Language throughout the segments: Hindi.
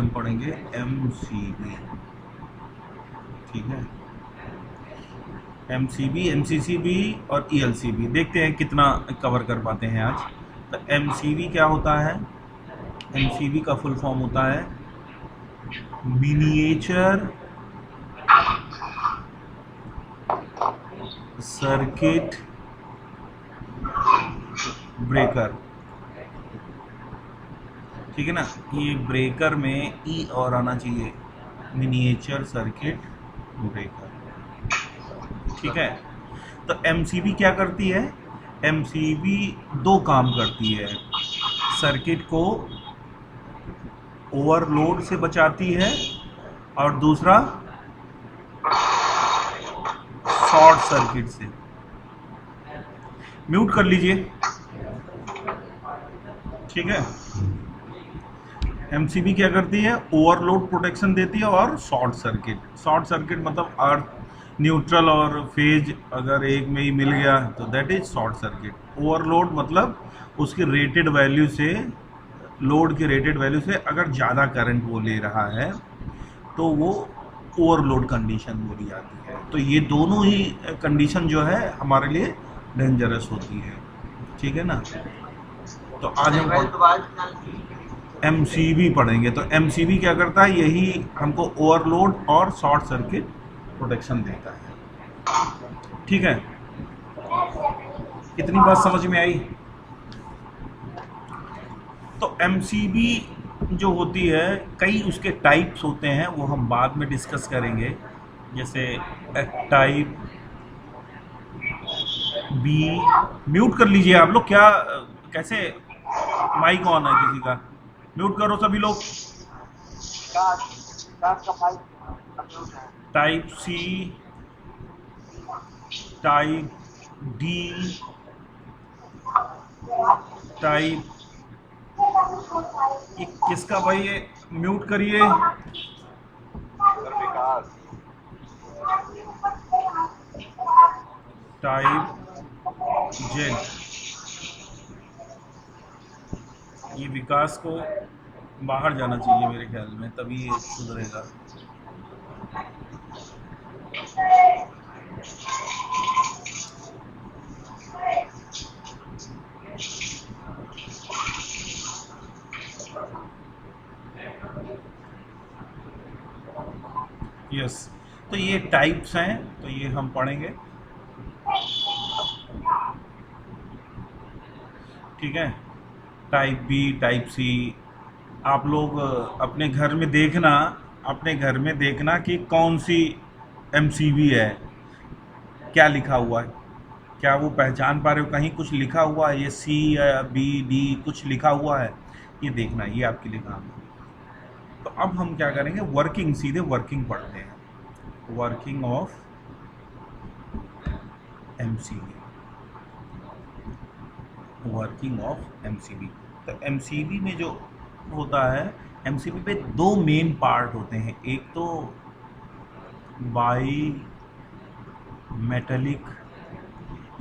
हम पढ़ेंगे MCB, ठीक है। MCB, MCCB और ELCB, देखते हैं कितना कवर कर पाते हैं आज। तो MCB क्या होता है? MCB का फुल फॉर्म होता है मिनिएचर सर्किट ब्रेकर, ठीक है ना। ये ब्रेकर में ई और आना चाहिए, मिनिएचर सर्किट ब्रेकर, ठीक है। तो MCB क्या करती है? MCB दो काम करती है, सर्किट को ओवरलोड से बचाती है और दूसरा शॉर्ट सर्किट से। म्यूट कर लीजिए, ठीक है। MCB क्या करती है? ओवरलोड प्रोटेक्शन देती है और शॉर्ट सर्किट मतलब अर्थ न्यूट्रल और फेज अगर एक में ही मिल गया तो that is short circuit. Overload मतलब उसकी रेटेड वैल्यू से, लोड की रेटेड वैल्यू से अगर ज़्यादा करंट वो ले रहा है तो वो ओवरलोड कंडीशन बोली जाती है। तो ये दोनों ही कंडीशन जो है हमारे लिए डेंजरस होती है, ठीक है ना। तो आज हम MCB पढ़ेंगे। तो MCB क्या करता है? यही हमको ओवरलोड और शॉर्ट सर्किट प्रोटेक्शन देता है, ठीक है। इतनी बात समझ में आई? तो MCB जो होती है, कई उसके टाइप्स होते हैं, वो हम बाद में डिस्कस करेंगे। जैसे टाइप बी, म्यूट कर लीजिए आप लोग, क्या कैसे माइक ऑन है किसी का? म्यूट करो सभी लोग। Type C, type D, type, किसका भाई ये? म्यूट करिए। टाइप जेड, ये विकास को बाहर जाना चाहिए मेरे ख्याल में, तभी ये सुधरेगा। यस, तो ये टाइप्स हैं, तो ये हम पढ़ेंगे, ठीक है। Type B, type C. आप लोग अपने घर में देखना कि कौन सी MCB है, क्या लिखा हुआ है, क्या वो पहचान पा रहे हो? कहीं कुछ लिखा हुआ है, ये C या B D कुछ लिखा हुआ है, ये देखना, ये आपके लिए काम है। तो अब हम क्या करेंगे? वर्किंग, सीधे वर्किंग पढ़ते हैं। Working of MCB, working of MCB। तो MCB में जो होता है, MCB पे दो मेन पार्ट होते हैं। एक तो बाई मेटेलिक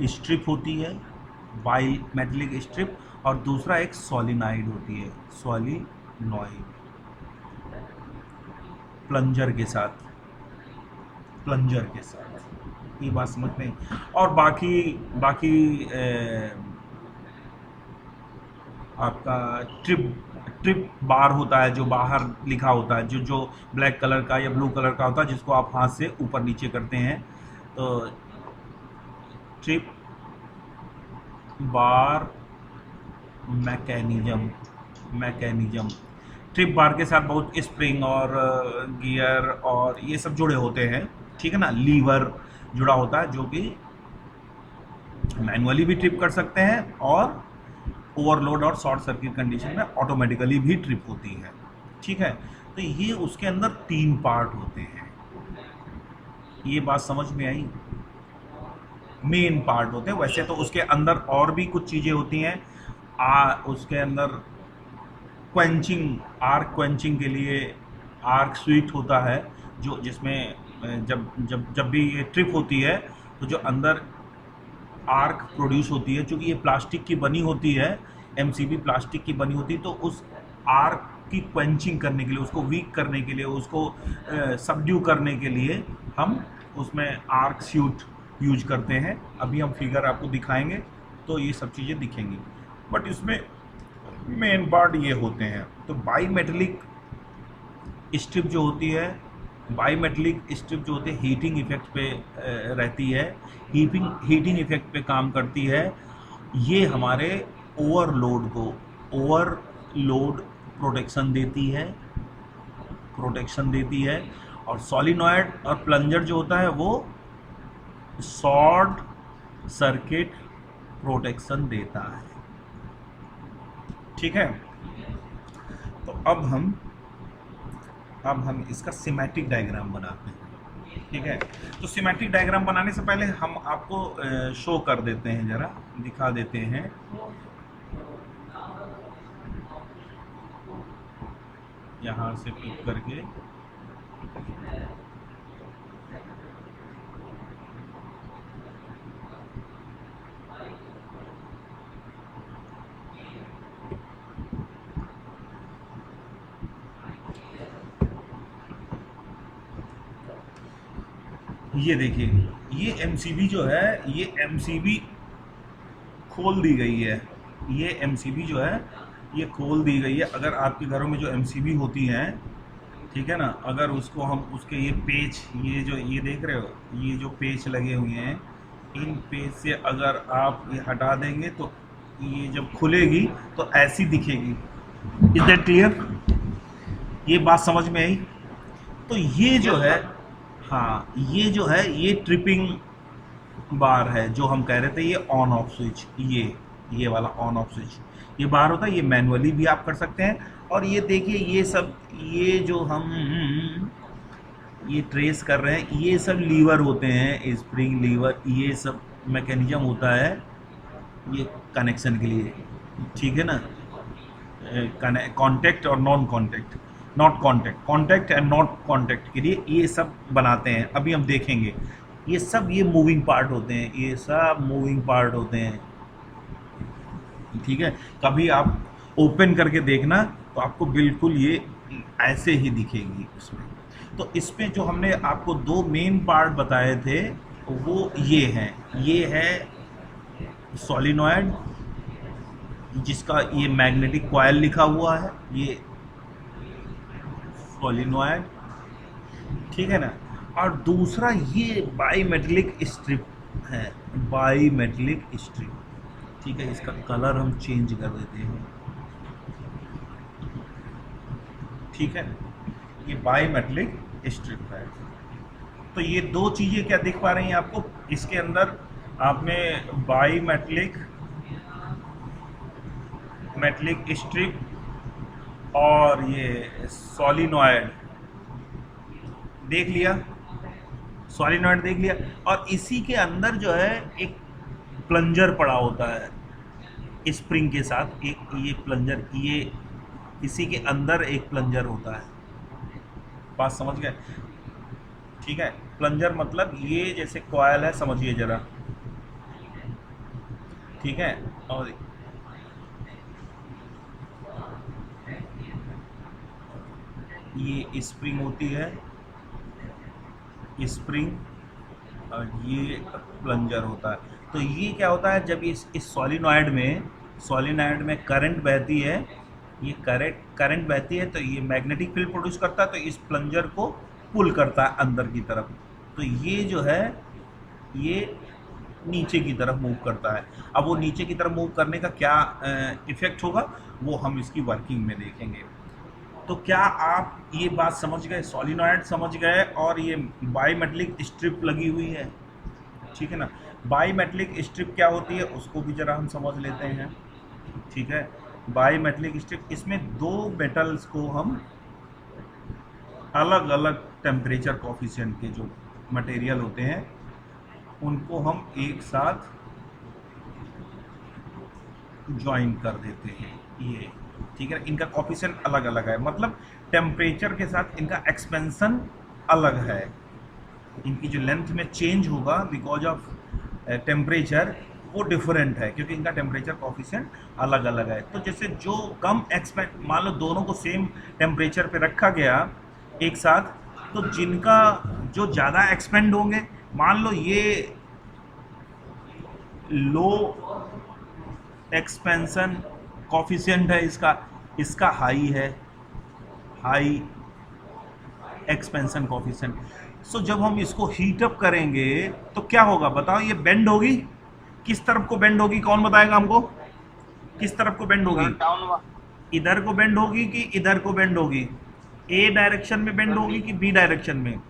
स्ट्रिप होती है, बाई मेटेलिक स्ट्रिप, और दूसरा एक सॉलिनाइड होती है, सॉलिनॉइड, प्लंजर के साथ, ये बात समझ में। और बाकी आपका ट्रिप बार होता है, जो बाहर लिखा होता है, जो ब्लैक कलर का या ब्लू कलर का होता है, जिसको आप हाथ से ऊपर नीचे करते हैं। तो ट्रिप बार मैकेनिज्म, ट्रिप बार के साथ बहुत स्प्रिंग और गियर और ये सब जुड़े होते हैं, ठीक है ना। लीवर जुड़ा होता है, जो कि मैनुअली भी ट्रिप कर सकते हैं और ओवरलोड और शॉर्ट सर्किट कंडीशन में ऑटोमेटिकली भी ट्रिप होती है, ठीक है। तो ये उसके अंदर 3 पार्ट होते हैं, ये बात समझ में आई? मेन पार्ट होते हैं। वैसे तो उसके अंदर और भी कुछ चीज़ें होती हैं। उसके अंदर आर्क क्वेंचिंग के लिए आर्क स्वीट होता है, जो जिसमें जब भी ये ट्रिप होती है तो जो अंदर आर्क प्रोड्यूस होती है, क्योंकि ये प्लास्टिक की बनी होती है, MCB प्लास्टिक की बनी होती है, तो उस आर्क की क्वेंचिंग करने के लिए, उसको वीक करने के लिए, उसको सबड्यू करने के लिए हम उसमें आर्क सूट यूज करते हैं। अभी हम फिगर आपको दिखाएंगे तो ये सब चीज़ें दिखेंगी, बट इसमें मेन पार्ट ये होते हैं। तो बाई मेटलिक स्ट्रिप जो होती है, बाई मेटलिक स्ट्रिप जो होती है हीटिंग इफेक्ट पे रहती है, हीटिंग इफेक्ट पे काम करती है। ये हमारे ओवरलोड को ओवरलोड प्रोटेक्शन देती है। और सॉलिनॉइड और प्लंजर जो होता है वो शॉर्ट सर्किट प्रोटेक्शन देता है। ठीक है, तो अब हम इसका सिमेट्रिक डायग्राम बनाते हैं। ठीक है, तो सिमेट्रिक डायग्राम बनाने से पहले हम आपको शो कर देते हैं, जरा दिखा देते हैं। यहाँ से क्लिक करके ये देखिए, ये एमसीबी जो है, ये एमसीबी खोल दी गई है। ये एमसीबी जो है ये खोल दी गई है। अगर आपके घरों में जो एमसीबी होती हैं, ठीक है ना, अगर उसको हम उसके ये पेच, ये जो ये देख रहे हो, ये जो पेच लगे हुए हैं, इन पेच से अगर आप ये हटा देंगे तो ये जब खुलेगी तो ऐसी दिखेगी। Is that clear? ये बात समझ में आई? तो ये जो है, हाँ, ये जो है ये ट्रिपिंग बार है जो हम कह रहे थे, ये ऑन ऑफ स्विच, ये वाला ऑन ऑफ स्विच ये बार होता है। ये मैनुअली भी आप कर सकते हैं। और ये देखिए, ये सब, ये जो हम ये ट्रेस कर रहे हैं, ये सब लीवर होते हैं, स्प्रिंग लीवर, ये सब मैकेनिज्म होता है ये कनेक्शन के लिए। ठीक है ना, कॉन्टैक्ट और non contact, not contact, contact and not contact के लिए ये सब बनाते हैं। अभी हम देखेंगे ये सब, ये मूविंग पार्ट होते हैं, ये सब मूविंग पार्ट होते हैं। ठीक है, कभी आप ओपन करके देखना तो आपको बिल्कुल ये ऐसे ही दिखेगी उसमें। तो इसमें जो हमने आपको दो मेन पार्ट बताए थे वो ये हैं। ये है सॉलिनॉइड, जिसका ये मैग्नेटिक कॉइल लिखा हुआ है, ये सॉलिनॉइड, ठीक है ना। और दूसरा ये बाईमेटलिक स्ट्रिप है, बाईमेटलिक स्ट्रिप। ठीक है, इसका कलर हम चेंज कर देते हैं। ठीक है, ये बाईमेटलिक स्ट्रिप है। तो ये दो चीज़ें क्या दिख पा रही हैं आपको इसके अंदर? आपने बाईमेटलिक स्ट्रिप और ये सॉलिनॉइड देख लिया, सॉलिनॉइड देख लिया। और इसी के अंदर जो है एक प्लंजर पड़ा होता है स्प्रिंग के साथ, एक ये प्लंजर, ये इसी के अंदर एक प्लंजर होता है। बात समझ गए? ठीक है, प्लंजर मतलब ये जैसे कॉइल है, समझिए जरा। ठीक है, और ये स्प्रिंग होती है, स्प्रिंग, और ये प्लंजर होता है। तो ये क्या होता है, जब इस सॉलिनॉइड में करंट बहती है, ये करंट बहती है तो ये मैग्नेटिक फील्ड प्रोड्यूस करता है, तो इस प्लंजर को पुल करता है अंदर की तरफ। तो ये जो है ये नीचे की तरफ मूव करता है। अब वो नीचे की तरफ मूव करने का क्या इफेक्ट होगा वो हम इसकी वर्किंग में देखेंगे। तो क्या आप ये बात समझ गए? सॉलिनॉइड समझ गए, और ये बाईमेटलिक स्ट्रिप लगी हुई है। ठीक है ना, बाईमेटलिक स्ट्रिप क्या होती है उसको भी जरा हम समझ लेते हैं। ठीक है, बाईमेटलिक स्ट्रिप, इसमें दो मेटल्स को हम अलग अलग टेम्परेचर कोफिशिएंट के जो मटेरियल होते हैं उनको हम एक साथ ज्वाइन कर देते हैं, ये। ठीक है, इनका कोफिशिएंट अलग अलग है, मतलब टेम्परेचर के साथ इनका एक्सपेंशन अलग है। इनकी जो लेंथ में चेंज होगा बिकॉज ऑफ टेम्परेचर, वो डिफरेंट है क्योंकि इनका टेम्परेचर कॉफिशिएंट अलग अलग है। तो जैसे जो कम एक्सपेंड, मान लो दोनों को सेम टेम्परेचर पे रखा गया एक साथ, तो जिनका जो ज़्यादा एक्सपेंड होंगे, मान लो ये लो एक्सपेंशन कॉफिशिएंट है इसका, इसका हाई है, हाई एक्सपेंशन कॉफिशिएंट। सो जब हम इसको हीट अप करेंगे तो क्या होगा बताओ, ये बेंड होगी, किस तरफ को बेंड होगी, कौन बताएगा हमको, किस तरफ को बेंड होगी? इधर को बेंड होगी कि इधर को बेंड होगी? ए डायरेक्शन में बेंड होगी कि बी डायरेक्शन में?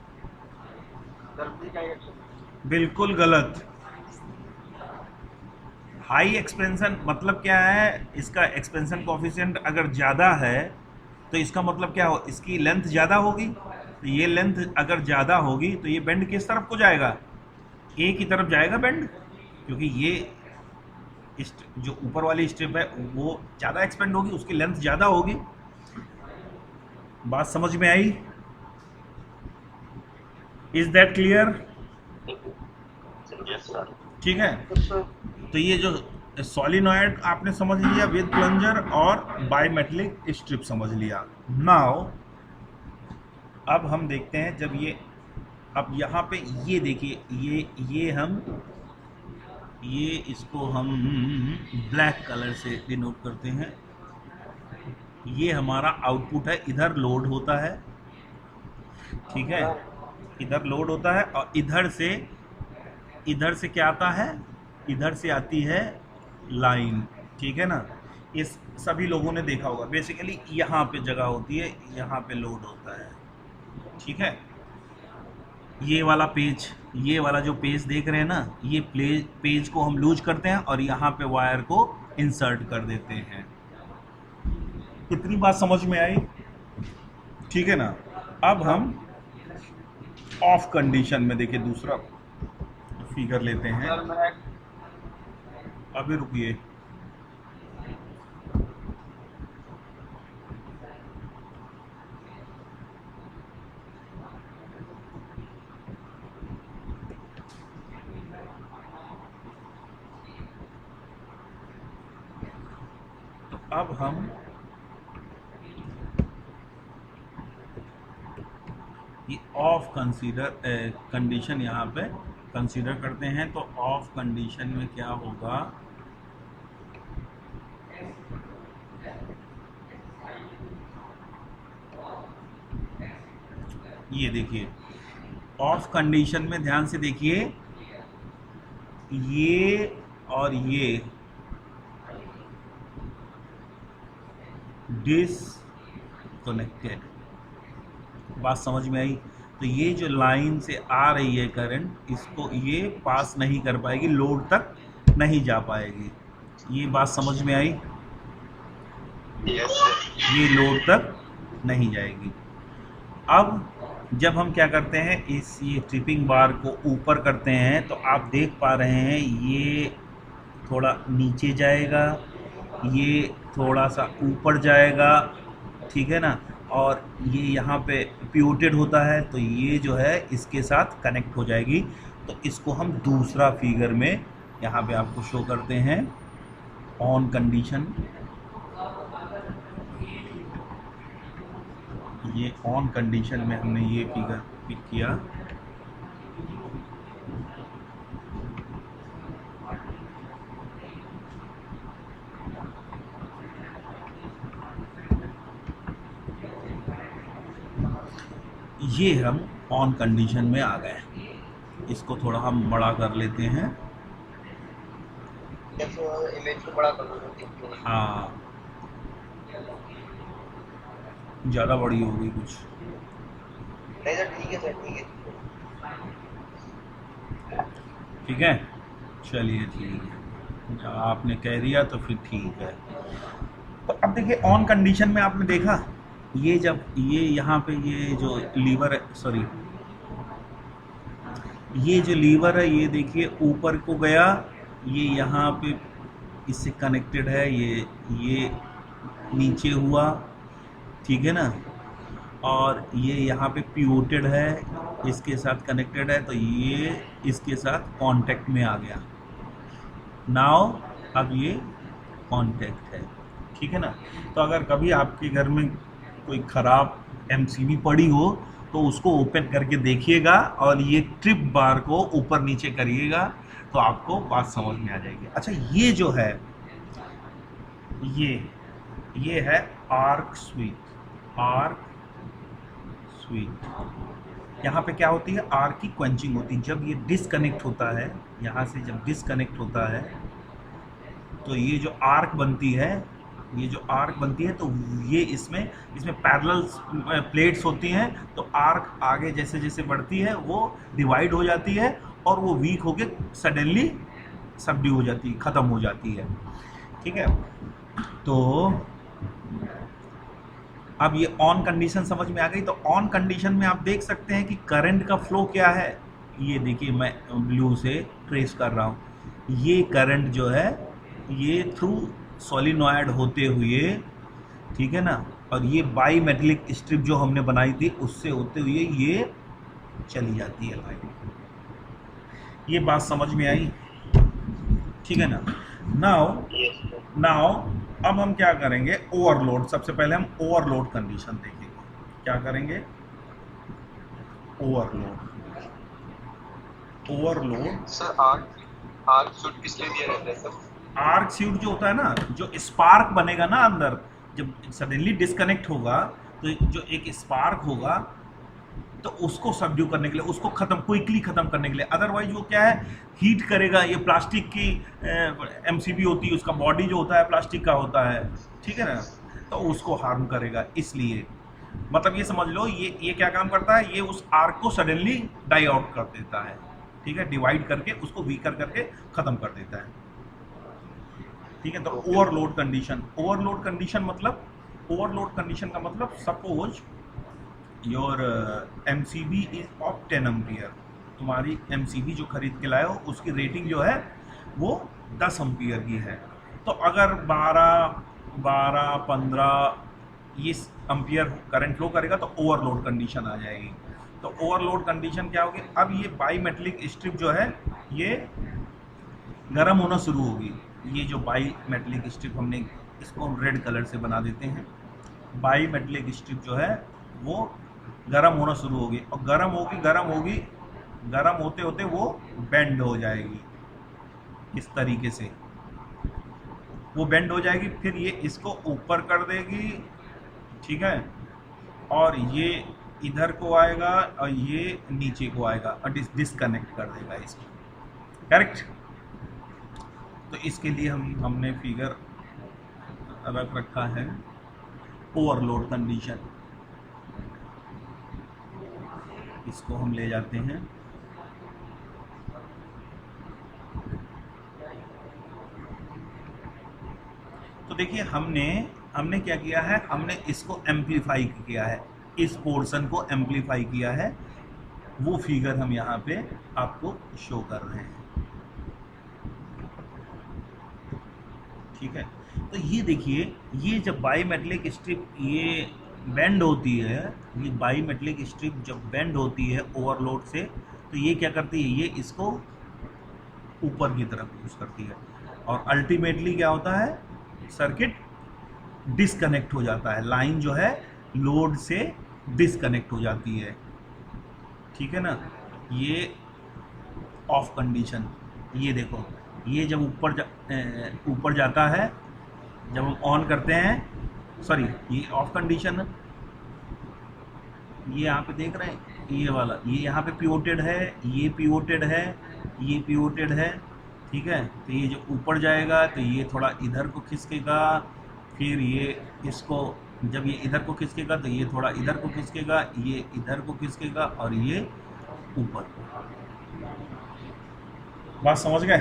बिल्कुल गलत। हाई एक्सपेंशन मतलब क्या है, इसका एक्सपेंशन कॉफिशिएंट अगर ज़्यादा है तो इसका मतलब क्या हो, इसकी लेंथ ज़्यादा होगी। तो ये लेंथ अगर ज़्यादा होगी तो ये बेंड किस तरफ को जाएगा? ए की तरफ जाएगा बेंड, क्योंकि ये जो ऊपर वाली स्ट्रिप है वो ज़्यादा एक्सपेंड होगी, उसकी लेंथ ज़्यादा होगी। बात समझ में आई? Is that clear? ठीक है, तो ये जो सोलिनॉइड आपने समझ लिया विद प्लंजर और बायमेटलिक स्ट्रिप समझ लिया। नाउ अब हम देखते हैं, जब ये, अब यहाँ पे ये देखिए, ये इसको हम ब्लैक कलर से डिनोट करते हैं। ये हमारा आउटपुट है, इधर लोड होता है, ठीक है, इधर लोड होता है और इधर से क्या आता है, इधर से आती है लाइन, ठीक है ना। इस सभी लोगों ने देखा होगा, बेसिकली यहाँ पे जगह होती है, यहाँ पे लोड होता है, ठीक है। ये वाला पेज, ये वाला जो पेज देख रहे हैं ना, ये पेज को हम लूज करते हैं और यहाँ पे वायर को इंसर्ट कर देते हैं। इतनी बात समझ में आई? ठीक है ना। अब हम ऑफ कंडीशन में देखिए दूसरा फिगर लेते हैं। अभी रुकिए, तो अब हम ये ऑफ कंडीशन यहाँ पे कंसीडर करते हैं। तो ऑफ कंडीशन में क्या होगा, ये देखिए ऑफ कंडीशन में ध्यान से देखिए, ये और ये डिसकनेक्टेड। बात समझ में आई? तो ये जो लाइन से आ रही है करंट, इसको ये पास नहीं कर पाएगी, लोड तक नहीं जा पाएगी। ये बात समझ में आई? ये लोड तक नहीं जाएगी। अब जब हम क्या करते हैं, ये ट्रिपिंग बार को ऊपर करते हैं, तो आप देख पा रहे हैं ये थोड़ा नीचे जाएगा, ये थोड़ा सा ऊपर जाएगा, ठीक है ना। और ये यहाँ पे पिवोटेड होता है, तो ये जो है इसके साथ कनेक्ट हो जाएगी। तो इसको हम दूसरा फिगर में यहाँ पे आपको शो करते हैं, ऑन कंडीशन। ये ऑन कंडीशन में हमने ये फिगर पिक किया। ये हम ऑन कंडीशन में आ गए। इसको थोड़ा हम बड़ा कर लेते हैं। इमेज को बड़ा कर दो। हाँ, ज़्यादा बड़ी हो गई कुछ। नहीं सर, ठीक है सर, ठीक है। ठीक है, चलिए ठीक है, आपने कह दिया तो फिर ठीक है। तो अब देखिए ऑन कंडीशन में आपने देखा, ये जब ये यहाँ पे ये जो लीवर है, सॉरी, ये जो लीवर है, ये देखिए ऊपर को गया, ये यहाँ पे इससे कनेक्टेड है, ये नीचे हुआ, ठीक है ना। और ये यहाँ पे पिवोटेड है, इसके साथ कनेक्टेड है, तो ये इसके साथ कांटेक्ट में आ गया। नाउ अब ये कॉन्टैक्ट है, ठीक है ना। तो अगर कभी आपके घर में कोई ख़राब एमसीबी पड़ी हो तो उसको ओपन करके देखिएगा और ये ट्रिप बार को ऊपर नीचे करिएगा तो आपको बात समझ में आ जाएगी। अच्छा, ये जो है ये ये है आर्क स्वीट। आर्क स्वीट यहाँ पे क्या होती है, आर्क की क्वेंचिंग होती है। जब ये डिसकनेक्ट होता है, यहाँ से जब डिसकनेक्ट होता है तो ये जो आर्क बनती है, ये जो आर्क बनती है तो ये इसमें इसमें पैरेलल प्लेट्स होती हैं। तो आर्क आगे जैसे जैसे बढ़ती है वो डिवाइड हो जाती है और वो वीक होके सडनली सबड्यू हो जाती है, ख़त्म हो जाती है, ठीक है। तो अब ये ऑन कंडीशन समझ में आ गई। तो ऑन कंडीशन में आप देख सकते हैं कि करंट का फ्लो क्या है। ये देखिए, मैं ब्लू से ट्रेस कर रहा हूँ, ये करंट जो है ये थ्रू सोलिनॉइड होते हुए, ठीक है ना, और ये बाई मेटेलिक स्ट्रिप जो हमने बनाई थी उससे होते हुए ये चली जाती है लाइन। ये बात समझ में आई, ठीक है ना। Now yes sir. नाउ अब हम क्या करेंगे, ओवरलोड। सबसे पहले हम ओवरलोड कंडीशन देखेंगे। क्या करेंगे, overload. Overload sir arc arc suit किस लिए दिया रहता है सर? आर्क स्यूट जो होता है ना, जो स्पार्क बनेगा ना अंदर, जब सडनली डिस्कनेक्ट होगा तो जो एक स्पार्क होगा तो उसको सबड्यू करने के लिए, उसको खत्म, क्विकली खत्म करने के लिए। अदरवाइज वो क्या है, हीट करेगा। ये प्लास्टिक की एमसीबी होती है, उसका बॉडी जो होता है प्लास्टिक का होता है, ठीक है ना, तो उसको हार्म करेगा। इसलिए मतलब ये समझ लो, ये क्या काम करता है, ये उस आर्क को सडनली डाई आउट कर देता है, ठीक है, डिवाइड करके उसको वीकर करके ख़त्म कर देता है, ठीक है। तो ओवरलोड कंडीशन, ओवरलोड कंडीशन मतलब, ओवरलोड कंडीशन का मतलब suppose your MCB is of 10 ampere. तुम्हारी एमसीबी जो खरीद के लाए हो उसकी रेटिंग जो है वो 10 एम्पियर की है। तो अगर 15 ये एम्पियर करंट फ्लो करेगा तो ओवरलोड कंडीशन आ जाएगी। तो ओवरलोड कंडीशन क्या होगी, अब ये बाई मेटेलिक स्ट्रिप जो है ये गर्म होना शुरू होगी। ये जो बाई मेटेलिक स्ट्रिप, हमने इसको हम रेड कलर से बना देते हैं। बाई मेटेलिक स्ट्रिप जो है वो गर्म होना शुरू होगी और गर्म होगी, गर्म होते होते वो बेंड हो जाएगी इस तरीके से, वो बेंड हो जाएगी। फिर ये इसको ऊपर कर देगी, ठीक है, और ये इधर को आएगा और ये नीचे को आएगा और डिस्कनेक्ट कर देगा इसको, करेक्ट। तो इसके लिए हमने फिगर रख रखा है ओवरलोड कंडीशन। इसको हम ले जाते हैं, तो देखिए हमने क्या किया है, हमने इसको एम्पलीफाई किया है, इस पोर्शन को एम्पलीफाई किया है। वो फिगर हम यहाँ पे आपको शो कर रहे हैं, ठीक है। तो ये देखिए, ये जब बाई मेटेलिक स्ट्रिप ये बेंड होती है, ये बाई मेटेलिक स्ट्रिप जब बेंड होती है ओवरलोड से, तो ये क्या करती है, ये इसको ऊपर की तरफ पुश करती है और अल्टीमेटली क्या होता है, सर्किट डिस्कनेक्ट हो जाता है। लाइन जो है लोड से डिस्कनेक्ट हो जाती है, ठीक है ना। ये ऑफ कंडीशन, ये देखो, ये जब ऊपर जाता है, जब हम ऑन करते हैं, सॉरी ये ऑफ कंडीशन है। ये यहाँ पे देख रहे हैं, ये वाला, ये यहाँ पे पिवोटेड है, ये पिवोटेड है, ये पिवोटेड है, ठीक है। तो ये जो ऊपर जाएगा तो ये थोड़ा इधर को खिसकेगा, फिर ये इसको, जब ये इधर को खिसकेगा तो ये थोड़ा इधर को खिसकेगा, ये इधर को खिसकेगा और ये ऊपर। बात समझ गए,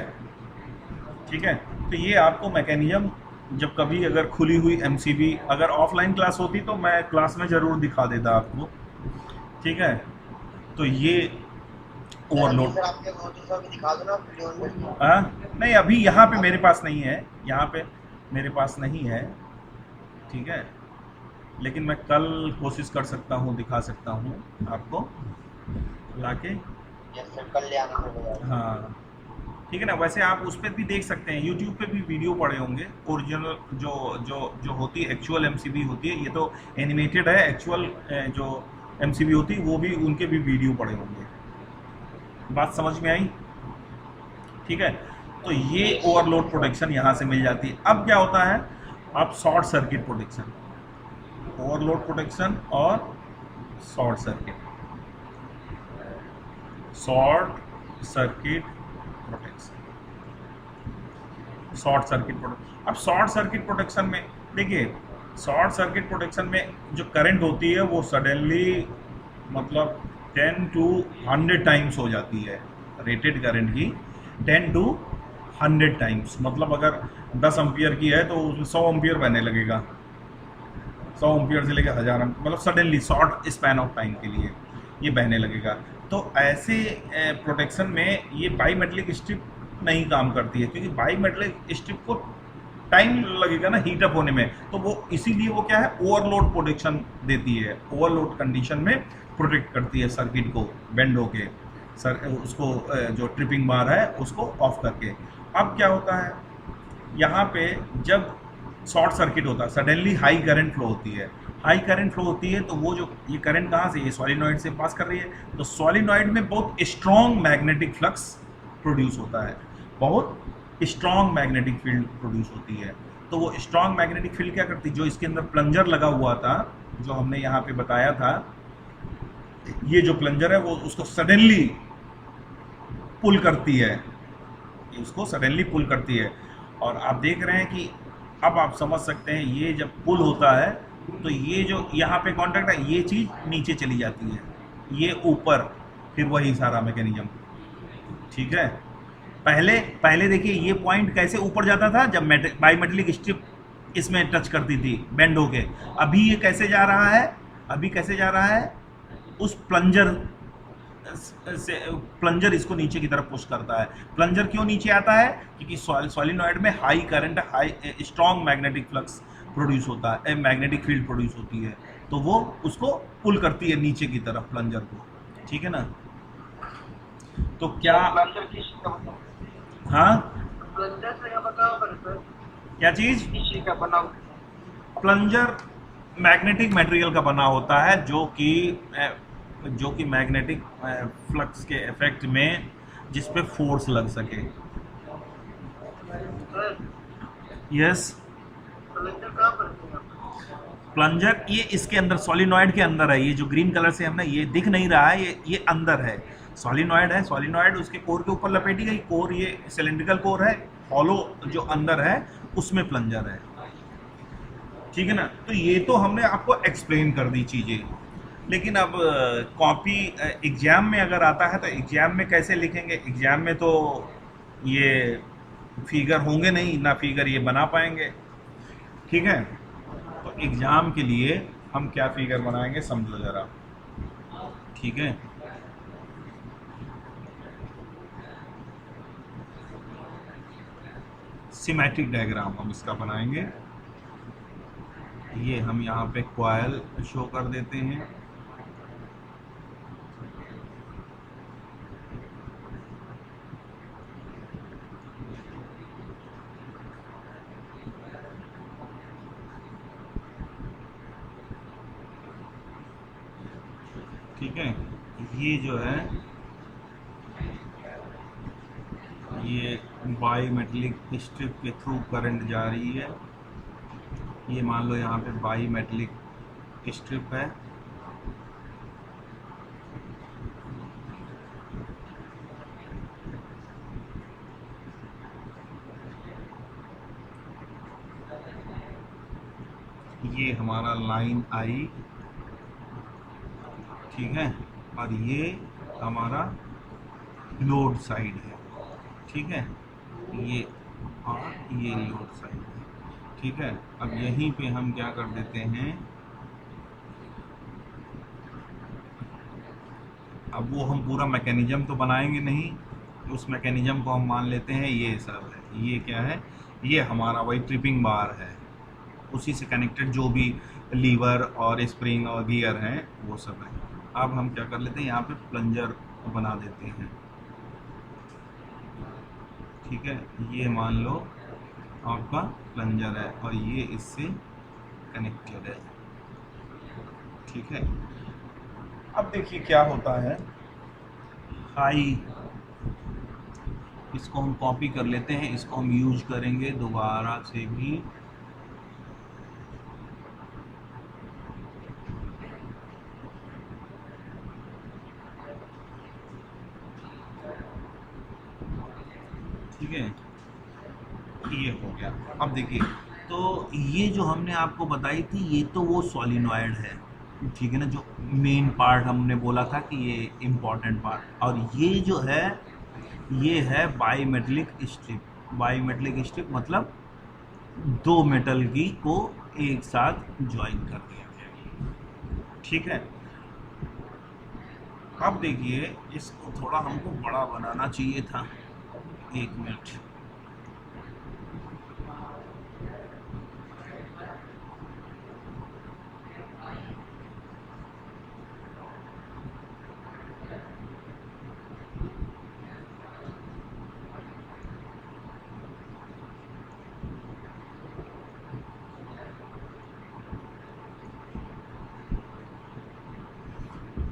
ठीक है। तो ये आपको मैकेनिज्म, जब कभी अगर खुली हुई एमसीबी, अगर ऑफलाइन क्लास होती तो मैं क्लास में ज़रूर दिखा देता आपको, ठीक है। तो ये ओवरलोड, सर आपके वो दूसरा भी दिखा दो ना वीडियो में। हाँ नहीं, अभी यहाँ पे मेरे पास नहीं है, यहाँ पे मेरे पास नहीं है, ठीक है, लेकिन मैं कल कोशिश कर सकता हूँ, दिखा सकता हूँ आपको लाके। यस सर, कल ले आना पड़ेगा। हाँ, ठीक है ना। वैसे आप उस पर भी देख सकते हैं, यूट्यूब पे भी वीडियो पड़े होंगे ओरिजिनल जो जो जो होती है एक्चुअल एमसीबी होती है, ये तो एनिमेटेड है, एक्चुअल जो एमसीबी होती है वो भी, उनके भी वीडियो पड़े होंगे। बात समझ में आई? ठीक है, तो ये ओवरलोड प्रोटेक्शन यहाँ से मिल जाती है। अब क्या होता है, अब short circuit protection, overload protection और short circuit, short circuit protection, short circuit protection. अब शॉर्ट सर्किट प्रोटेक्शन में देखिए, शॉर्ट सर्किट प्रोटेक्शन में जो करंट होती है वो सडनली मतलब 10 to 100 टाइम्स हो जाती है, रेटेड करंट की 10 to 100 टाइम्स। मतलब अगर 10 एम्पियर की है तो उसमें 100 एम्पियर बहने लगेगा, 100 एम्पियर से लेकर 1000 मतलब suddenly short span of time के लिए ये बहने लगेगा। तो ऐसे प्रोटेक्शन में ये बाईमेटलिक स्ट्रिप नहीं काम करती है, क्योंकि बाईमेटलिक स्ट्रिप को टाइम लगेगा ना हीट अप होने में, तो वो इसीलिए वो क्या है, ओवरलोड प्रोटेक्शन देती है, ओवरलोड कंडीशन में प्रोटेक्ट करती है सर्किट को बेंड होके, उसको जो ट्रिपिंग बार है उसको ऑफ करके। अब क्या होता है, यहाँ पे जब शॉर्ट सर्किट होता है सडनली हाई करंट फ्लो होती है, हाई करंट फ्लो होती है तो वो जो ये करंट कहाँ से, ये सॉलिनॉइड से पास कर रही है, तो सॉलिनॉइड में बहुत स्ट्रॉन्ग मैग्नेटिक फ्लक्स प्रोड्यूस होता है, बहुत स्ट्रॉन्ग मैग्नेटिक फील्ड प्रोड्यूस होती है। तो वो स्ट्रॉन्ग मैग्नेटिक फील्ड क्या करती है, जो इसके अंदर प्लंजर लगा हुआ था, जो हमने यहाँ पे बताया था, ये जो प्लंजर है वो उसको सडनली पुल करती है, उसको सडनली पुल करती है। और आप देख रहे हैं कि अब आप समझ सकते हैं, ये जब पुल होता है तो ये जो यहाँ पे कांटेक्ट है ये चीज़ नीचे चली जाती है, ये ऊपर, फिर वही सारा मैकेनिज्म। ठीक है, पहले देखिए ये पॉइंट कैसे ऊपर जाता था, जब बाईमेटलिक स्ट्रिप इसमें टच करती थी बेंड होके। अभी ये कैसे जा रहा है, अभी कैसे जा रहा है, उस प्लंजर से, प्लंजर इसको नीचे की तरफ पुश करता है। प्लंजर क्यों नीचे आता है, क्योंकि सॉलिनॉइड में high current, high strong magnetic flux produce होता है, मैग्नेटिक फील्ड प्रोड्यूस होती है, तो वो उसको पुल करती है नीचे की तरफ प्लंजर को। ठीक है ना, तो क्या, प्लंजर किस चीज का बना? हाँ प्लंजर से क्या बताओ सर? क्या चीज़, किस चीज का बना? प्लंजर मैग्नेटिक मटेरियल का बना होता है, जो कि मैग्नेटिक फ्लक्स के इफेक्ट में जिस पे फोर्स लग सके। सर यस, प्लंजर कहाँ पर है? प्लंजर ये इसके अंदर सॉलिनॉइड के अंदर है, ये जो ग्रीन कलर से हमने ये दिख नहीं रहा है, ये अंदर है, सॉलिनॉइड है, सॉलिनॉइड उसके कोर के ऊपर लपेटी गई, कोर ये सिलेंड्रिकल कोर है, हॉलो जो अंदर है उसमें प्लंजर है। ठीक है ना, तो ये तो हमने आपको एक्सप्लेन कर दी चीज़ें, लेकिन अब कॉपी एग्ज़ाम में अगर आता है तो एग्ज़ाम में कैसे लिखेंगे, एग्ज़ाम में तो ये फिगर होंगे नहीं ना, फिगर ये बना पाएंगे। ठीक है, तो एग्ज़ाम के लिए हम क्या फिगर बनाएंगे समझो ज़रा। ठीक है, सिमेट्रिक डायग्राम हम इसका बनाएंगे। ये हम यहाँ पे कॉइल शो कर देते हैं, ठीक है। ये जो है ये बाईमेटलिक स्ट्रिप के थ्रू करंट जा रही है, ये मान लो यहाँ पे बाईमेटलिक स्ट्रिप है, ये हमारा लाइन आई, ठीक है, और ये हमारा लोड साइड है। ठीक है, ये और ये लोड साइड है। ठीक है, अब यहीं पे हम क्या कर देते हैं, अब वो हम पूरा मैकेनिज्म तो बनाएंगे नहीं, उस मैकेनिज्म को हम मान लेते हैं ये सब है, ये क्या है, ये हमारा वही ट्रिपिंग बार है, उसी से कनेक्टेड जो भी लीवर और स्प्रिंग और गियर हैं वो सब है। अब हम क्या कर लेते हैं, यहाँ पे प्लंजर बना देते हैं। ठीक है, ये मान लो आपका प्लंजर है और ये इससे कनेक्टेड है। ठीक है, अब देखिए क्या होता है। हाई, इसको हम कॉपी कर लेते हैं, इसको हम यूज करेंगे दोबारा से भी। ठीक है, ये हो गया। अब देखिए, तो ये जो हमने आपको बताई थी ये तो वो सॉलिनॉइड है, ठीक है ना, जो मेन पार्ट हमने बोला था कि ये इम्पॉर्टेंट पार्ट। और ये जो है ये है बाईमेटलिक स्ट्रिप। बाईमेटलिक स्ट्रिप मतलब दो मेटल की को एक साथ ज्वाइन कर दिया गया। ठीक है, अब देखिए इसको थोड़ा हमको बड़ा बनाना चाहिए था। एक मिनट,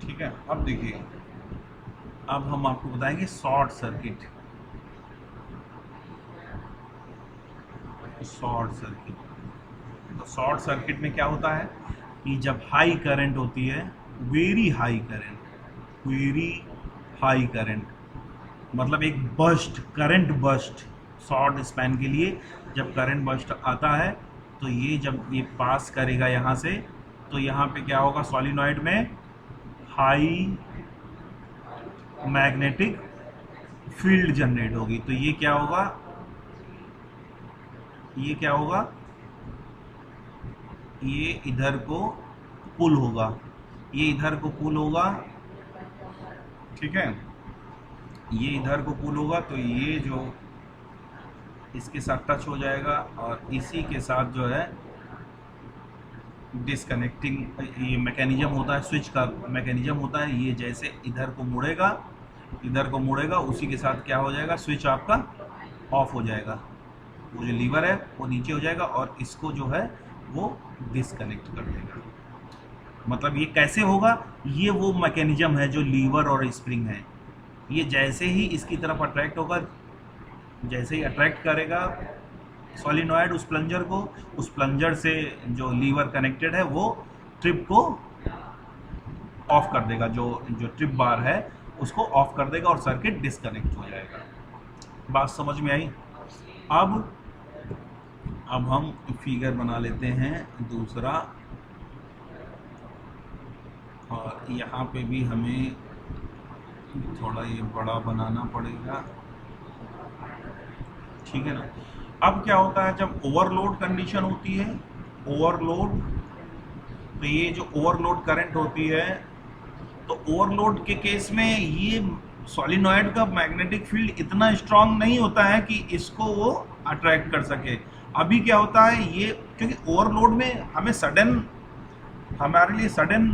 ठीक है। अब देखिए, अब हम आपको बताएंगे शॉर्ट सर्किट। शॉर्ट सर्किट, तो शॉर्ट सर्किट में क्या होता है कि जब हाई करंट होती है, very high current, very high current मतलब एक burst, current burst, short span के लिए जब करंट बर्स्ट आता है तो ये जब ये पास करेगा यहाँ से, तो यहाँ पे क्या होगा, सॉलिनॉइड में हाई मैग्नेटिक फील्ड जनरेट होगी। तो ये क्या होगा, ये क्या होगा, ये इधर को पुल होगा, ये इधर को पुल होगा। ठीक है, ये इधर को पुल होगा तो ये जो इसके साथ टच हो जाएगा और इसी के साथ जो है डिसकनेक्टिंग ये मैकेनिज्म होता है, स्विच का मैकेनिज्म होता है। ये जैसे इधर को मुड़ेगा, इधर को मुड़ेगा, उसी के साथ क्या हो जाएगा, स्विच आपका ऑफ हो जाएगा। वो जो लीवर है वो नीचे हो जाएगा और इसको जो है वो डिसकनेक्ट कर देगा। मतलब ये कैसे होगा, ये वो मैकेनिज्म है जो लीवर और स्प्रिंग है। ये जैसे ही इसकी तरफ अट्रैक्ट होगा, जैसे ही अट्रैक्ट करेगा सॉलिनॉइड उस प्लंजर को, उस प्लंजर से जो लीवर कनेक्टेड है वो ट्रिप को ऑफ कर देगा, जो ट्रिप बार है उसको ऑफ कर देगा और सर्किट डिसकनेक्ट हो जाएगा। बात समझ में आई? अब हम फिगर बना लेते हैं दूसरा, और यहाँ पे भी हमें थोड़ा ये बड़ा बनाना पड़ेगा। ठीक है ना। अब क्या होता है जब ओवरलोड कंडीशन होती है, ओवरलोड, तो ये जो ओवरलोड करंट होती है, तो ओवरलोड के केस में ये सॉलिनॉइड का मैग्नेटिक फील्ड इतना स्ट्रांग नहीं होता है कि इसको वो अट्रैक्ट कर सके। अभी क्या होता है, ये क्योंकि ओवरलोड में हमें सडन, हमारे लिए सडन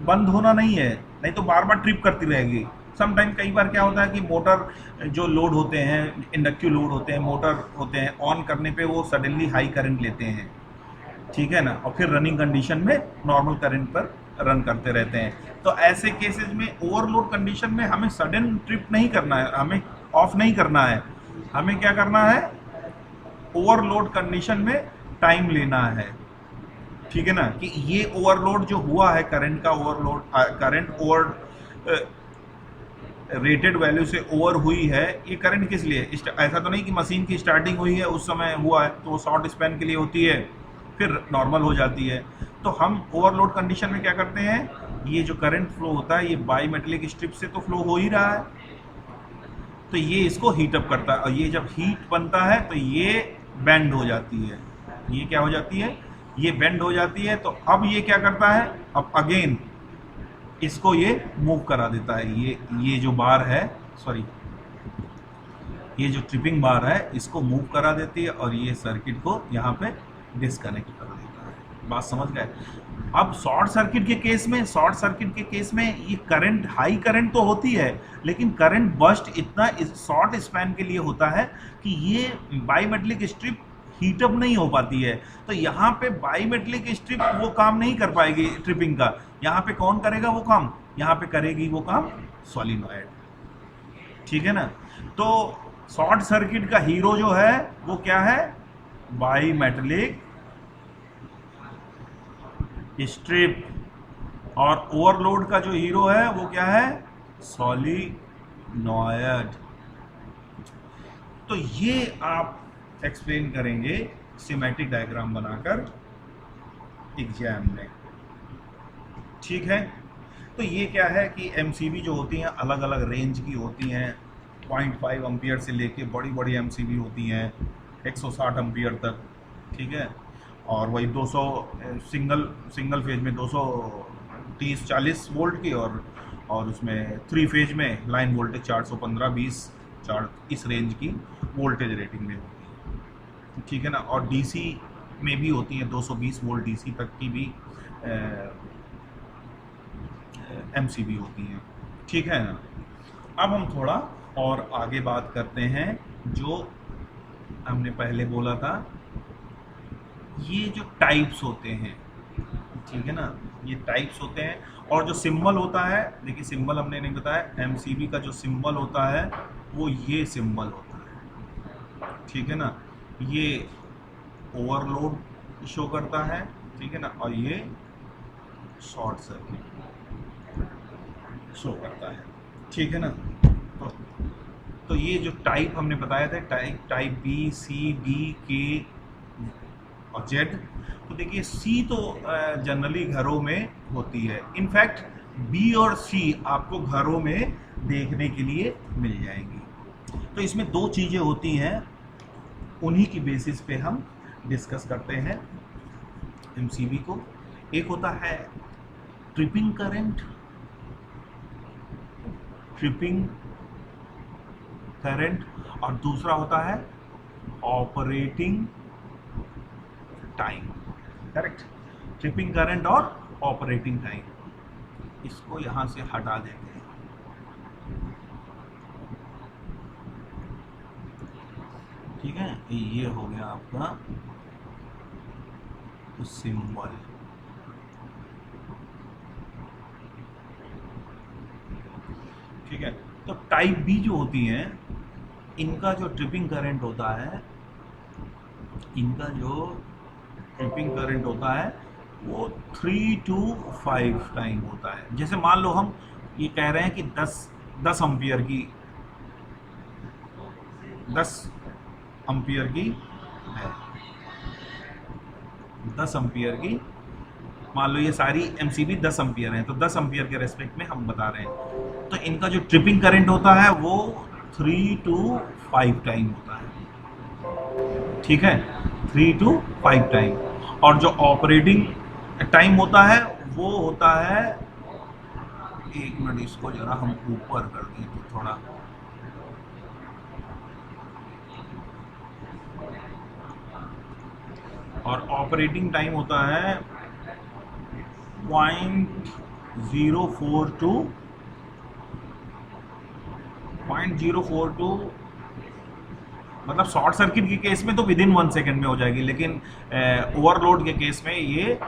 बंद होना नहीं है, नहीं तो बार बार ट्रिप करती रहेगी। समटाइम कई बार क्या होता है कि मोटर जो लोड होते हैं, इंडक्टिव लोड होते हैं, मोटर होते हैं, ऑन करने पे वो सडनली हाई करंट लेते हैं, ठीक है ना, और फिर रनिंग कंडीशन में नॉर्मल करंट पर रन करते रहते हैं। तो ऐसे केसेस में ओवरलोड कंडीशन में हमें सडन ट्रिप नहीं करना है, हमें ऑफ नहीं करना है, हमें क्या करना है, ओवरलोड कंडीशन में टाइम लेना है। ठीक है ना, कि ये ओवरलोड जो हुआ है, करंट का overload, current over rated value से ओवर हुई है, ये करंट किस लिए, ऐसा तो नहीं कि मशीन की स्टार्टिंग हुई है उस समय हुआ है, तो वो शॉर्ट स्पैन के लिए होती है, फिर नॉर्मल हो जाती है। तो हम ओवरलोड कंडीशन में क्या करते हैं, ये जो करंट फ्लो होता है ये बाईमेटलिक स्ट्रिप से तो फ्लो हो ही रहा है, तो ये इसको हीट अप करता है, और ये जब हीट बनता है तो ये बेंड हो जाती है। ये क्या हो जाती है, ये बेंड हो जाती है। तो अब ये क्या करता है, अब अगेन इसको ये मूव करा देता है, ये जो बार है, सॉरी, ये जो ट्रिपिंग बार है इसको मूव करा देती है और ये सर्किट को यहाँ पे डिस्कनेक्ट कर देता है। बात समझ गए? अब शॉर्ट सर्किट के केस में ये करंट, हाई करंट तो होती है, लेकिन करंट बर्स्ट इतना शॉर्ट स्पैन के लिए होता है कि ये बाईमेटलिक स्ट्रिप हीटअप नहीं हो पाती है। तो यहाँ पे बाईमेटलिक स्ट्रिप वो काम नहीं कर पाएगी ट्रिपिंग का। यहाँ पे कौन करेगा वो काम? यहाँ पे करेगी वो काम सोलिनॉइड। ठीक है ना? तो शॉर्ट सर्किट का हीरो जो है वो क्या है? बाईमेटलिक स्ट्रिप। और ओवरलोड का जो हीरो है वो क्या है? सॉलिनॉइड। तो ये आप एक्सप्लेन करेंगे स्कीमेटिक डायग्राम बनाकर एग्जाम में। ठीक है? तो ये क्या है कि एमसीबी जो होती हैं अलग अलग रेंज की होती हैं, 0.5 एम्पियर से लेके बड़ी बड़ी एमसीबी होती हैं 160 एम्पियर तक। ठीक है? और वही 200 सिंगल फेज में 230-40 वोल्ट की, और उसमें 3 फेज में लाइन वोल्टेज 415-20 इस रेंज की वोल्टेज रेटिंग में होती है। ठीक है ना? और डीसी में भी होती हैं 220 वोल्ट डीसी तक की भी एमसीबी होती हैं। ठीक है ना? अब हम थोड़ा और आगे बात करते हैं। जो हमने पहले बोला था, ये जो टाइप्स होते हैं, ठीक है ना, ये टाइप्स होते हैं। और जो सिंबल होता है, देखिए सिंबल हमने नहीं बताया, एमसीबी का जो सिंबल होता है वो ये सिंबल होता है। ठीक है ना? ये ओवरलोड शो करता है। ठीक है ना? और ये शॉर्ट सर्किट शो करता है। ठीक है ना? तो ये जो टाइप हमने बताया था, टाइप बी, सी, डी, के और जेड। तो देखिए सी तो जनरली घरों में होती है। इनफैक्ट बी और सी आपको घरों में देखने के लिए मिल जाएंगी। तो इसमें दो चीज़ें होती हैं, उन्हीं की बेसिस पे हम डिस्कस करते हैं एमसीबी को। एक होता है ट्रिपिंग करंट, और दूसरा होता है operating time. Correct? Tripping current और ऑपरेटिंग टाइम। इसको यहां से हटा देंगे। ठीक है? ये हो गया आपका सिंबल। ठीक है? तो टाइप बी जो होती हैं, इनका जो ट्रिपिंग करंट होता है, वो 3 to 5 टाइम होता है। जैसे मान लो हम ये कह रहे हैं कि 10 एम्पियर की है, 10 एम्पियर की मान लो ये सारी एमसीबी 10 एम्पियर हैं, तो 10 एम्पियर के रेस्पेक्ट में हम बता रहे हैं। तो इनका जो ट्रिपिंग करंट होता है वो 3 to 5 टाइम होता है। ठीक है? 3 to 5 टाइम। और जो ऑपरेटिंग टाइम होता है वो होता है, एक मिनट इसको जरा हम ऊपर कर दें तो थोड़ा, और ऑपरेटिंग टाइम होता है 0.042, मतलब शॉर्ट सर्किट के केस में तो विद इन 1 सेकेंड में हो जाएगी, लेकिन ओवरलोड के केस में ये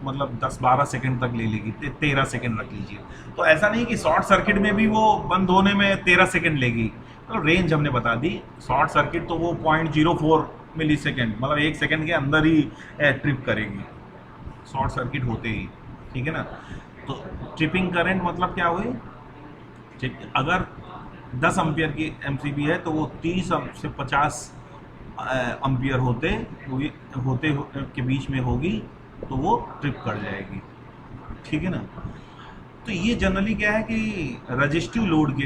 मतलब 10-12 सेकेंड तक ले लेगी, 13 सेकेंड रख लीजिए। तो ऐसा नहीं कि शॉर्ट सर्किट में भी वो बंद होने में 13 सेकेंड लेगी। तो रेंज हमने बता दी। शॉर्ट सर्किट तो वो 0.04 मिली सेकेंड, मतलब 1 सेकेंड के अंदर ही ट्रिप करेगी शॉर्ट सर्किट होते ही। ठीक है ना? तो ट्रिपिंग करंट मतलब क्या हुई? ठीक, अगर 10 एम्पियर की एमसीबी है तो वो 30 से 50 एम्पियर होते के बीच में होगी, तो वो ट्रिप कर जाएगी। ठीक है ना? तो ये जनरली क्या है कि रजिस्टिव लोड के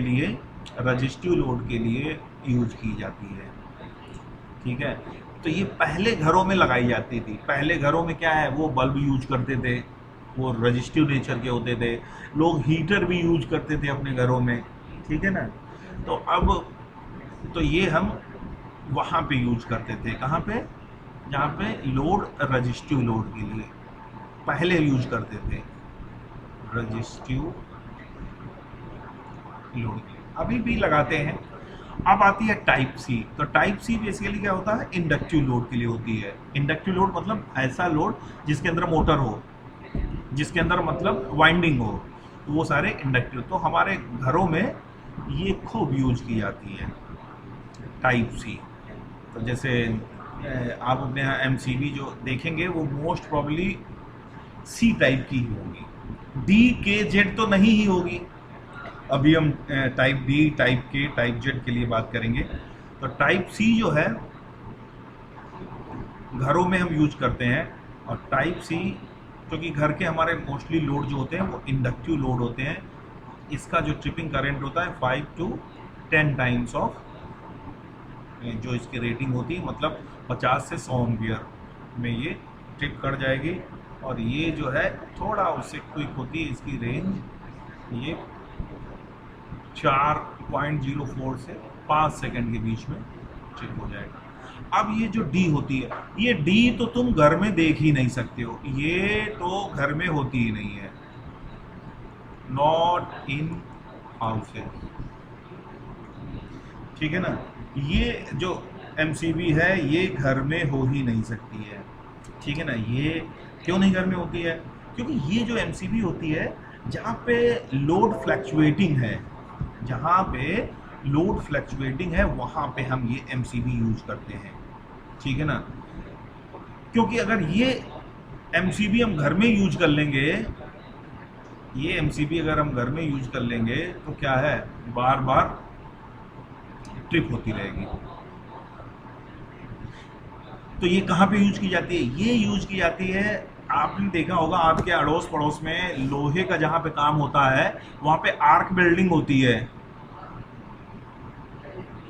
लिए यूज की जाती है। ठीक है? तो ये पहले घरों में लगाई जाती थी। पहले घरों में क्या है, वो बल्ब यूज करते थे, वो रजिस्टिव नेचर के होते थे। लोग हीटर भी यूज करते थे अपने घरों में। ठीक है ना? तो अब तो ये हम वहाँ पे यूज करते थे। कहाँ पे? जहाँ पे लोड रजिस्टिव लोड के लिए। पहले यूज करते थे रजिस्टिव लोड के लिए, अभी भी लगाते हैं। अब आती है टाइप सी। तो टाइप सी बेसिकली क्या होता है, इंडक्टिव लोड के लिए होती है। इंडक्टिव लोड मतलब ऐसा लोड जिसके अंदर मोटर हो, जिसके अंदर मतलब वाइंडिंग हो, तो वो सारे इंडक्टिव। तो हमारे घरों में ये खूब यूज की जाती है टाइप सी। तो जैसे आप अपने यहाँ एमसीबी जो देखेंगे वो मोस्ट प्रॉब्ली सी टाइप की ही होगी, डी के जेड तो नहीं ही होगी। अभी हम टाइप डी, टाइप के, टाइप जेड के लिए बात करेंगे। तो टाइप सी जो है घरों में हम यूज करते हैं। और टाइप सी क्योंकि घर के हमारे मोस्टली लोड जो होते हैं वो इंडक्टिव लोड होते हैं, इसका जो ट्रिपिंग करंट होता है 5 to 10 टाइम्स ऑफ जो इसकी रेटिंग होती है, मतलब 50 से 100 एम्पियर में ये ट्रिप कर जाएगी। और ये जो है थोड़ा उससे क्विक होती है, इसकी रेंज ये 4.04 से 5 सेकंड के बीच में ट्रिप हो जाएगा। अब ये जो डी होती है, ये डी तो तुम घर में देख ही नहीं सकते हो, ये तो घर में होती ही नहीं है, नॉट इन हाउसेज, ठीक है ना। ये जो एमसीबी है ये घर में हो ही नहीं सकती है, ठीक है ना। ये क्यों नहीं घर में होती है, क्योंकि ये जो एमसीबी होती है जहाँ पे लोड फ्लक्चुएटिंग है, जहाँ पे लोड फ्लक्चुएटिंग है वहाँ पे हम ये एमसीबी यूज करते हैं, ठीक है ना। क्योंकि अगर ये एमसीबी हम घर में यूज कर लेंगे, ये एमसीबी अगर हम घर में यूज कर लेंगे तो क्या है, बार बार ट्रिप होती रहेगी। तो ये कहाँ पे यूज की जाती है, ये यूज की जाती है, आपने देखा होगा आपके अड़ोस पड़ोस में लोहे का जहाँ पे काम होता है वहाँ पे आर्क वेल्डिंग होती है,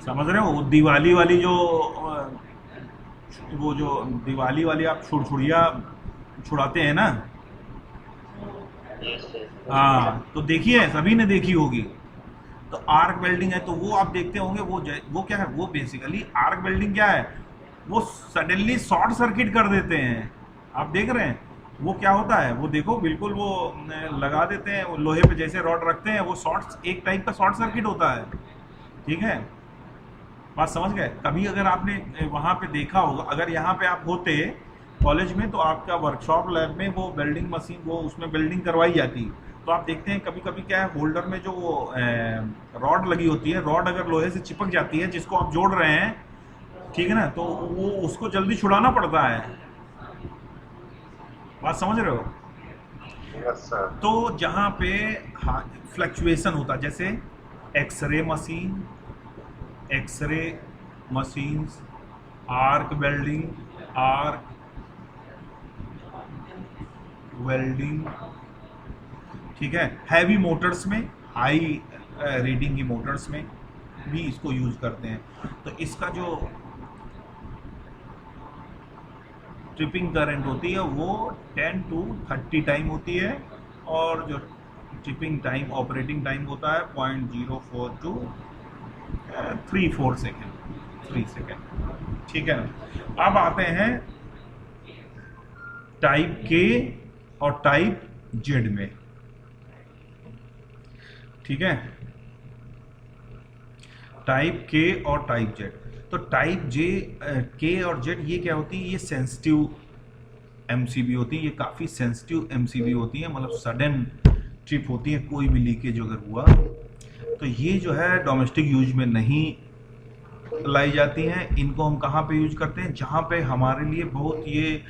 समझ रहे हो। दिवाली वाली जो वो जो दिवाली वाली आप छुड़छुड़िया छुड़ाते हैं ना, हाँ, तो देखिए सभी ने देखी होगी। तो आर्क वेल्डिंग है, तो वो आप देखते होंगे, वो क्या है, वो बेसिकली आर्क वेल्डिंग क्या है, वो सडनली शॉर्ट सर्किट कर देते हैं। आप देख रहे हैं वो क्या होता है, वो देखो बिल्कुल वो लगा देते हैं, वो लोहे पे जैसे रॉड रखते हैं, वो शॉर्ट एक टाइप का शॉर्ट सर्किट होता है, ठीक है। बात समझ गए। कभी अगर आपने वहाँ पे देखा होगा, अगर यहाँ पे आप होते कॉलेज में तो आपका वर्कशॉप लैब में वो वेल्डिंग मशीन, वो उसमें वेल्डिंग करवाई जाती, तो आप देखते हैं कभी कभी क्या है, होल्डर में जो वो रॉड लगी होती है, रॉड अगर लोहे से चिपक जाती है जिसको आप जोड़ रहे हैं, ठीक है ना, तो वो उसको जल्दी छुड़ाना पड़ता है। बात समझ रहे हो। Yes sir. तो जहाँ पे फ्लक्चुएशन होता है, जैसे x ray machine, x ray machines, arc welding, arc welding, ठीक है। हैवी मोटर्स में, हाई रीडिंग की मोटर्स में भी इसको यूज करते हैं। तो इसका जो ट्रिपिंग करंट होती है वो 10 to 30 टाइम होती है, और जो ट्रिपिंग टाइम, ऑपरेटिंग टाइम होता है 0.04 to 3-4 सेकेंड, 3 सेकेंड, ठीक है ना। अब आते हैं टाइप के और टाइप जेड में, ठीक है, टाइप के और टाइप जेड। तो टाइप जे, के और जेड ये क्या होती है, ये सेंसिटिव एमसीबी होती है, ये काफ़ी सेंसिटिव एमसीबी होती है, मतलब सडन ट्रिप होती है, कोई भी लीकेज अगर हुआ तो ये जो है डोमेस्टिक यूज में नहीं लाई जाती हैं। इनको हम कहाँ पे यूज करते हैं, जहाँ पे हमारे लिए बहुत ये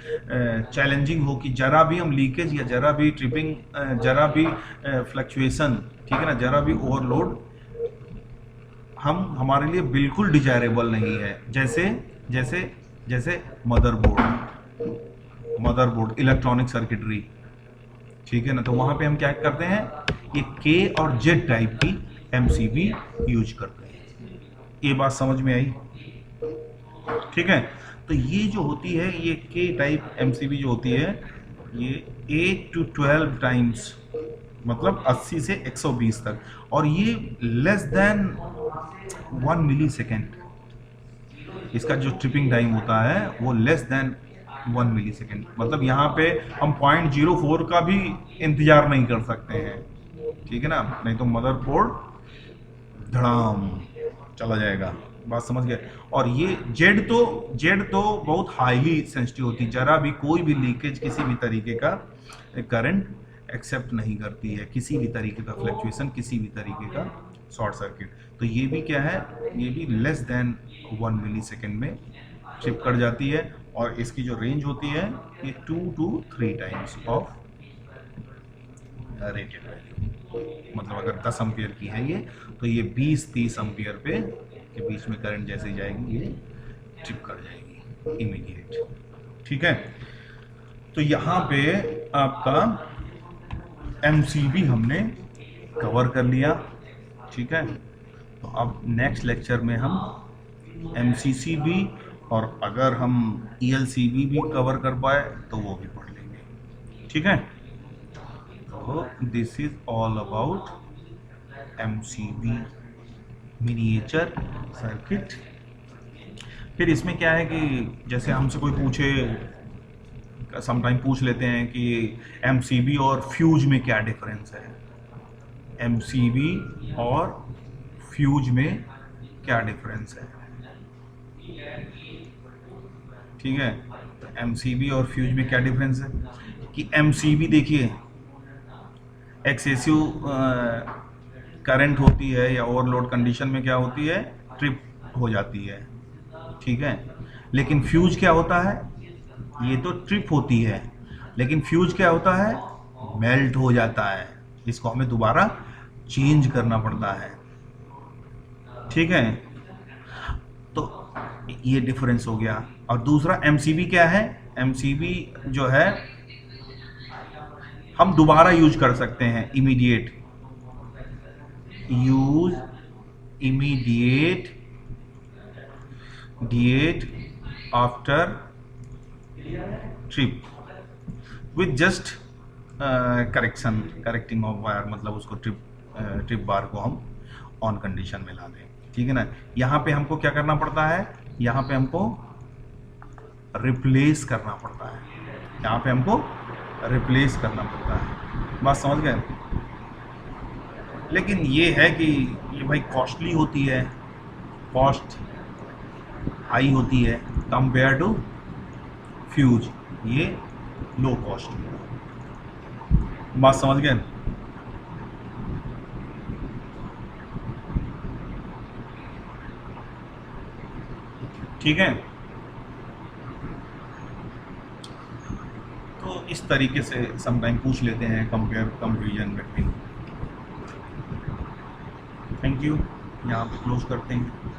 चैलेंजिंग हो कि जरा भी हम लीकेज या जरा भी ट्रिपिंग, जरा भी फ्लक्चुएशन, ठीक है ना, जरा भी ओवरलोड हमारे लिए बिल्कुल डिजायरेबल नहीं है। जैसे जैसे जैसे मदरबोर्ड, इलेक्ट्रॉनिक सर्किटरी, ठीक है ना। तो वहाँ पे हम क्या करते हैं, ये के और जेड टाइप की एमसीबी यूज करते हैं। ये बात समझ में आई, ठीक है। तो ये जो होती है, ये के टाइप एमसीबी जो होती है, ये 8 to 12 टाइम्स, मतलब 80 से 120 तक, और ये लेस देन 1 मिली सेकेंड, इसका जो ट्रिपिंग टाइम होता है वो लेस देन 1 मिली सेकेंड, मतलब यहाँ पे हम 0.04 का भी इंतजार नहीं कर सकते हैं, ठीक है ना, नहीं तो मदरबोर्ड धड़ाम चला जाएगा। बात समझ गए। और ये जेड तो बहुत हाईली सेंसिटिव होती है, जरा भी कोई भी लीकेज किसी भी तरीके का करंट एक्सेप्ट नहीं करती है, किसी भी तरीके का फ्लक्चुएशन, किसी भी तरीके का शॉर्ट सर्किट। तो ये भी क्या है, ये भी लेस देन 1 मिली सेकेंड में ट्रिप कर जाती है। और इसकी जो रेंज होती है ये 2 to 3 times of rated value, मतलब अगर 10 एम्पियर की है ये, तो ये 20-30 एम्पियर पे के बीच में करंट जैसे जाएगी ये ट्रिप कर जाएगी इमीडिएट, ठीक है। तो यहाँ पे आपका MCB हमने कवर कर लिया, ठीक है। तो अब नेक्स्ट लेक्चर में हम MCCB और अगर हम ELCB भी कवर कर पाए तो वो भी पढ़ लेंगे, ठीक है। तो this is all about MCB miniature circuit. फिर इसमें क्या है कि जैसे हमसे कोई पूछे, समटाइम पूछ लेते हैं कि MCB और फ्यूज में क्या डिफरेंस है, MCB और फ्यूज में क्या डिफरेंस है, ठीक है। तो MCB और फ्यूज में क्या डिफरेंस है कि MCB देखिए एक्सेसिव करंट होती है या ओवरलोड कंडीशन में क्या होती है, ट्रिप हो जाती है, ठीक है। लेकिन फ्यूज क्या होता है, ये तो ट्रिप होती है, लेकिन फ्यूज क्या होता है, मेल्ट हो जाता है, इसको हमें दोबारा चेंज करना पड़ता है, ठीक है। तो ये डिफरेंस हो गया। और दूसरा MCB क्या है, MCB जो है हम दोबारा यूज कर सकते हैं, immediate use, immediate diet after trip with just correcting of wire, मतलब उसको ट्रिप बार को हम ऑन कंडीशन में ला दें, ठीक है ना। यहाँ पे हमको क्या करना पड़ता है, यहाँ पे हमको रिप्लेस करना पड़ता है, यहाँ पे हमको रिप्लेस करना पड़ता है, बात समझ गए। लेकिन ये है कि ये भाई कॉस्टली होती है, कॉस्ट हाई होती है कंपेयर टू फ्यूज, ये लो कॉस्ट, बात समझ गए। ठीक है, तो इस तरीके से समटाइम पूछ लेते हैं कंपैरिजन बिटवीन। थैंक यू, यहाँ पे क्लोज करते हैं।